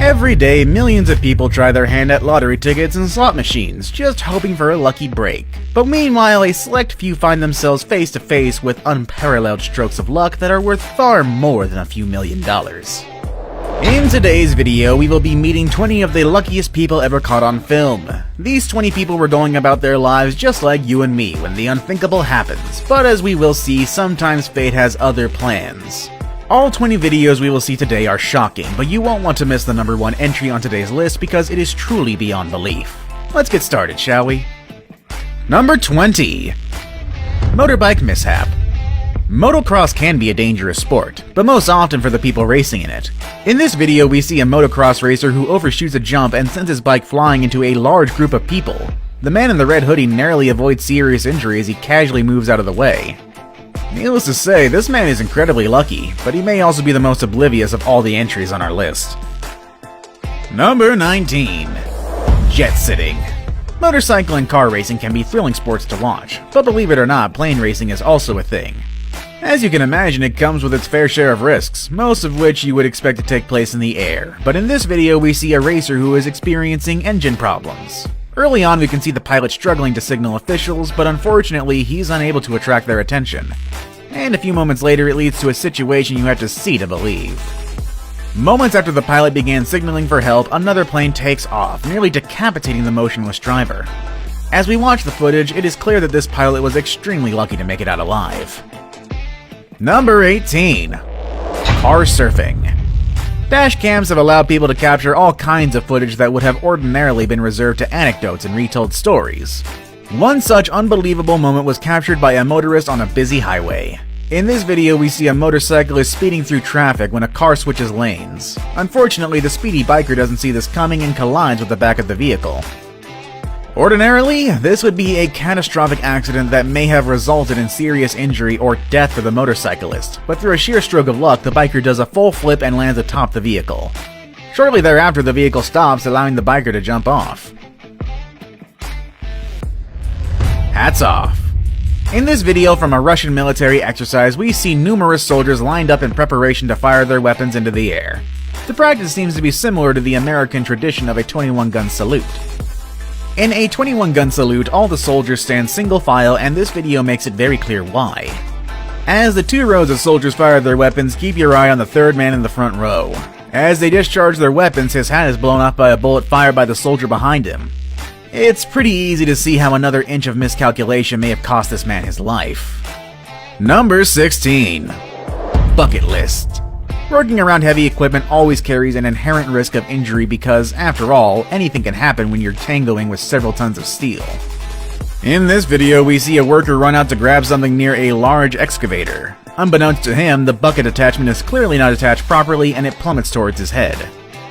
Every day, millions of people try their hand at lottery tickets and slot machines, just hoping for a lucky break. But meanwhile, a select few find themselves face to face with unparalleled strokes of luck that are worth far more than a few $1,000,000. In today's video, we will be meeting 20 of the luckiest people ever caught on film. These 20 people were going about their lives just like you and me when the unthinkable happens, but as we will see, sometimes fate has other plans. All 20 videos we will see today are shocking, but you won't want to miss the number 1 entry on today's list because it is truly beyond belief. Let's get started, shall we? Number 20. Motorbike mishap. Motocross can be a dangerous sport, but most often for the people racing in it. In this video, we see a motocross racer who overshoots a jump and sends his bike flying into a large group of people. The man in the red hoodie narrowly avoids serious injury as he casually moves out of the way. Needless to say, this man is incredibly lucky, but he may also be the most oblivious of all the entries on our list. Number 19. Jet sitting. Motorcycle and car racing can be thrilling sports to watch, but believe it or not, plane racing is also a thing. As you can imagine, it comes with its fair share of risks, most of which you would expect to take place in the air, but in this video we see a racer who is experiencing engine problems. Early on we can see the pilot struggling to signal officials, but unfortunately he's unable to attract their attention. And a few moments later it leads to a situation you have to see to believe. Moments after the pilot began signaling for help, another plane takes off, nearly decapitating the motionless driver. As we watch the footage, it is clear that this pilot was extremely lucky to make it out alive. Number 18. Car surfing. Dash cams have allowed people to capture all kinds of footage that would have ordinarily been reserved to anecdotes and retold stories. One such unbelievable moment was captured by a motorist on a busy highway. In this video, we see a motorcyclist speeding through traffic when a car switches lanes. Unfortunately, the speedy biker doesn't see this coming and collides with the back of the vehicle. Ordinarily, this would be a catastrophic accident that may have resulted in serious injury or death for the motorcyclist, but through a sheer stroke of luck, the biker does a full flip and lands atop the vehicle. Shortly thereafter, the vehicle stops, allowing the biker to jump off. Hats off. In this video from a Russian military exercise, we see numerous soldiers lined up in preparation to fire their weapons into the air. The practice seems to be similar to the American tradition of a 21-gun salute. In a 21-gun salute, all the soldiers stand single file, and this video makes it very clear why. As the 2 rows of soldiers fire their weapons, keep your eye on the 3rd man in the front row. As they discharge their weapons, his hat is blown off by a bullet fired by the soldier behind him. It's pretty easy to see how another inch of miscalculation may have cost this man his life. Number 16. Bucket list. Working around heavy equipment always carries an inherent risk of injury because, after all, anything can happen when you're tangoing with several tons of steel. In this video, we see a worker run out to grab something near a large excavator. Unbeknownst to him, the bucket attachment is clearly not attached properly and it plummets towards his head.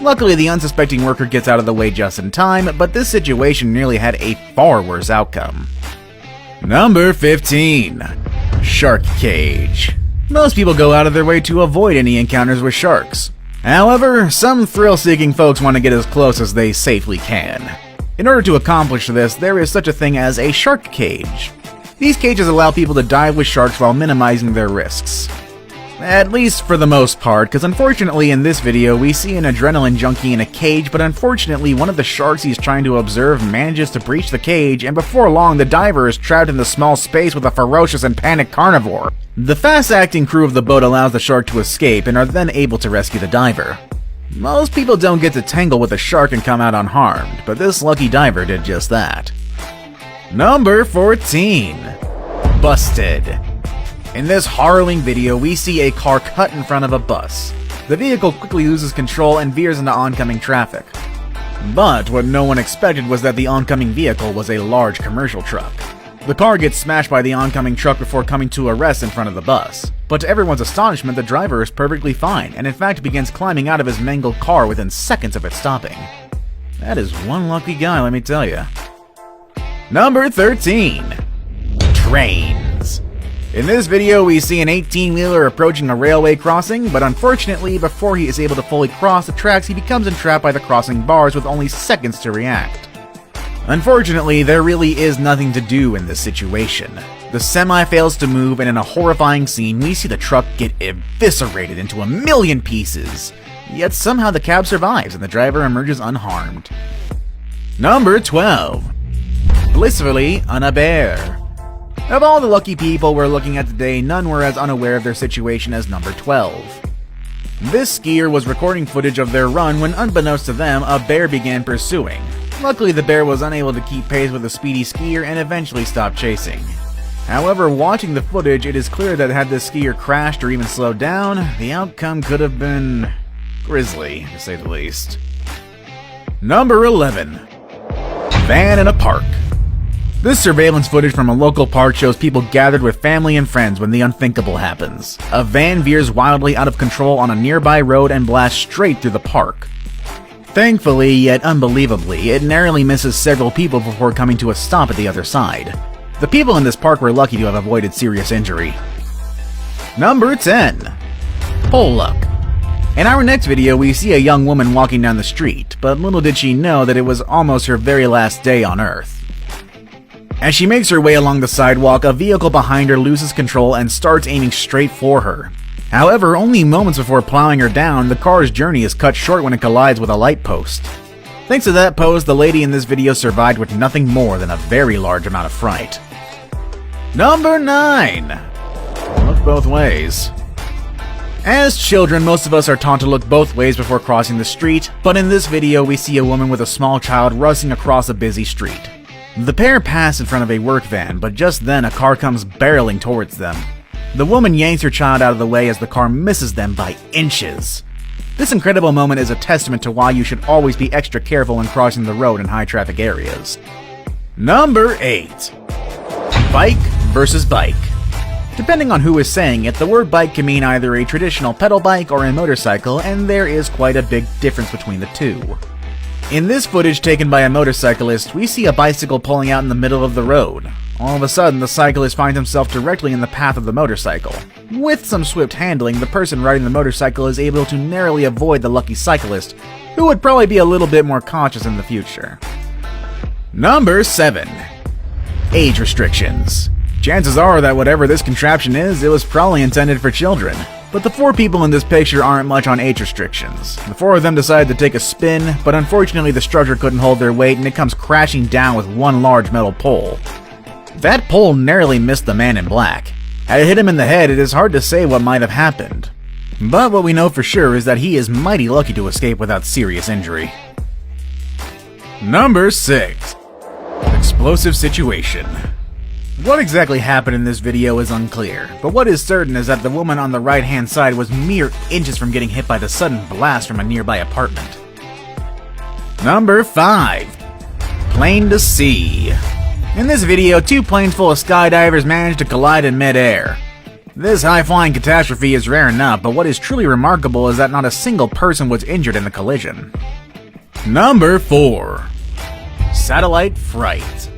Luckily, the unsuspecting worker gets out of the way just in time, but this situation nearly had a far worse outcome. Number 15. Shark cage. Most people go out of their way to avoid any encounters with sharks. However, some thrill-seeking folks want to get as close as they safely can. In order to accomplish this, there is such a thing as a shark cage. These cages allow people to dive with sharks while minimizing their risks. At least for the most part, because unfortunately in this video we see an adrenaline junkie in a cage, but unfortunately one of the sharks he's trying to observe manages to breach the cage, and before long the diver is trapped in the small space with a ferocious and panicked carnivore. The fast-acting crew of the boat allows the shark to escape and are then able to rescue the diver. Most people don't get to tangle with a shark and come out unharmed, but this lucky diver did just that. Number 14. Busted. In this harrowing video, we see a car cut in front of a bus. The vehicle quickly loses control and veers into oncoming traffic. But what no one expected was that the oncoming vehicle was a large commercial truck. The car gets smashed by the oncoming truck before coming to a rest in front of the bus. But to everyone's astonishment, the driver is perfectly fine, and in fact begins climbing out of his mangled car within seconds of it stopping. That is one lucky guy, let me tell you. Number 13. Trains. In this video, we see an 18-wheeler approaching a railway crossing, but unfortunately, before he is able to fully cross the tracks, he becomes entrapped by the crossing bars with only seconds to react. Unfortunately, there really is nothing to do in this situation. The semi fails to move, and in a horrifying scene, we see the truck get eviscerated into a million pieces. Yet somehow the cab survives and the driver emerges unharmed. Number 12. Blissfully unaware. Of all the lucky people we're looking at today, none were as unaware of their situation as number 12. This skier was recording footage of their run when, unbeknownst to them, a bear began pursuing. Luckily, the bear was unable to keep pace with the speedy skier and eventually stopped chasing. However, watching the footage, it is clear that had this skier crashed or even slowed down, the outcome could have been grisly, to say the least. Number 11. Van in a park. This surveillance footage from a local park shows people gathered with family and friends when the unthinkable happens. A van veers wildly out of control on a nearby road and blasts straight through the park. Thankfully, yet unbelievably, it narrowly misses several people before coming to a stop at the other side. The people in this park were lucky to have avoided serious injury. Number 10. Pole luck. In our next video, we see a young woman walking down the street, but little did she know that it was almost her very last day on Earth. As she makes her way along the sidewalk, a vehicle behind her loses control and starts aiming straight for her. However, only moments before plowing her down, the car's journey is cut short when it collides with a light post. Thanks to that post, the lady in this video survived with nothing more than a very large amount of fright. Number 9. Look both ways. As children, most of us are taught to look both ways before crossing the street, but in this video we see a woman with a small child rushing across a busy street. The pair pass in front of a work van, but just then a car comes barreling towards them. The woman yanks her child out of the way as the car misses them by inches. This incredible moment is a testament to why you should always be extra careful when crossing the road in high traffic areas. Number 8. Bike versus bike. Depending on who is saying it, the word bike can mean either a traditional pedal bike or a motorcycle, and there is quite a big difference between the two. In this footage taken by a motorcyclist, we see a bicycle pulling out in the middle of the road. All of a sudden, the cyclist finds himself directly in the path of the motorcycle. With some swift handling, the person riding the motorcycle is able to narrowly avoid the lucky cyclist, who would probably be a little bit more cautious in the future. Number 7. Age restrictions. Chances are that whatever this contraption is, it was probably intended for children. But the 4 people in this picture aren't much on age restrictions. The 4 of them decide to take a spin, but unfortunately the structure couldn't hold their weight and it comes crashing down with one large metal pole. That pole narrowly missed the man in black. Had it hit him in the head, it is hard to say what might have happened. But what we know for sure is that he is mighty lucky to escape without serious injury. Number 6. Explosive situation. What exactly happened in this video is unclear, but what is certain is that the woman on the right-hand side was mere inches from getting hit by the sudden blast from a nearby apartment. Number 5. Plane to sea. In this video, 2 planes full of skydivers managed to collide in mid-air. This high-flying catastrophe is rare enough, but what is truly remarkable is that not a single person was injured in the collision. Number 4. Satellite fright.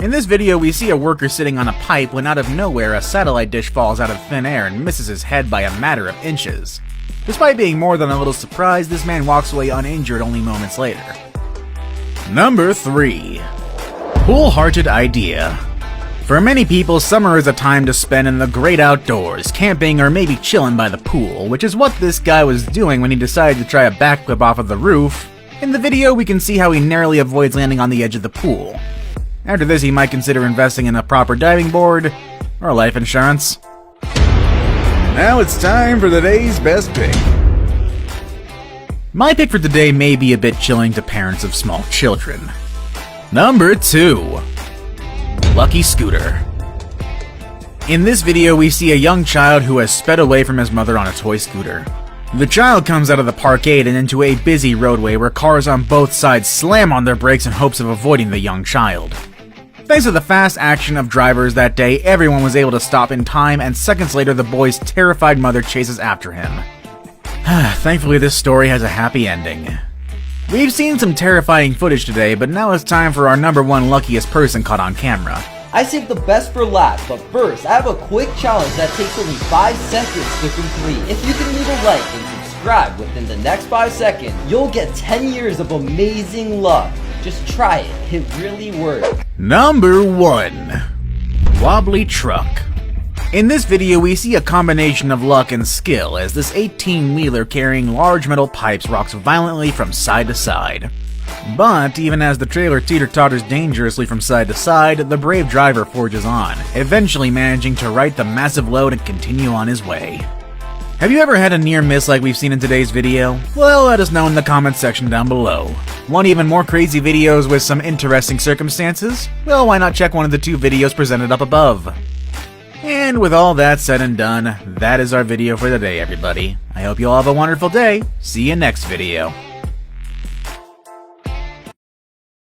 In this video, we see a worker sitting on a pipe when out of nowhere a satellite dish falls out of thin air and misses his head by a matter of inches. Despite being more than a little surprised, this man walks away uninjured only moments later. Number 3. Cool-hearted idea. For many people, summer is a time to spend in the great outdoors, camping or maybe chilling by the pool, which is what this guy was doing when he decided to try a backflip off of the roof. In the video, we can see how he narrowly avoids landing on the edge of the pool. After this, he might consider investing in a proper diving board or life insurance. Now it's time for the day's best pick. My pick for today may be a bit chilling to parents of small children. Number 2. Lucky Scooter. In this video, we see a young child who has sped away from his mother on a toy scooter. The child comes out of the parkade and into a busy roadway where cars on both sides slam on their brakes in hopes of avoiding the young child. Thanks to the fast action of drivers that day, everyone was able to stop in time, and seconds later the boy's terrified mother chases after him. Thankfully, this story has a happy ending. We've seen some terrifying footage today, but now it's time for our number 1 luckiest person caught on camera. I saved the best for last, but first, I have a quick challenge that takes only 5 seconds to complete. If you can leave a like and subscribe within the next 5 seconds, you'll get 10 years of amazing luck. Just try it really works. Number 1. Wobbly truck. In this video, we see a combination of luck and skill as this 18-wheeler carrying large metal pipes rocks violently from side to side. But even as the trailer teeter-totters dangerously from side to side, the brave driver forges on, eventually managing to right the massive load and continue on his way. Have you ever had a near miss like we've seen in today's video? Well, let us know in the comments section down below. Want even more crazy videos with some interesting circumstances? Well, why not check one of the 2 videos presented up above? And with all that said and done, that is our video for today, everybody. I hope you all have a wonderful day. See you next video.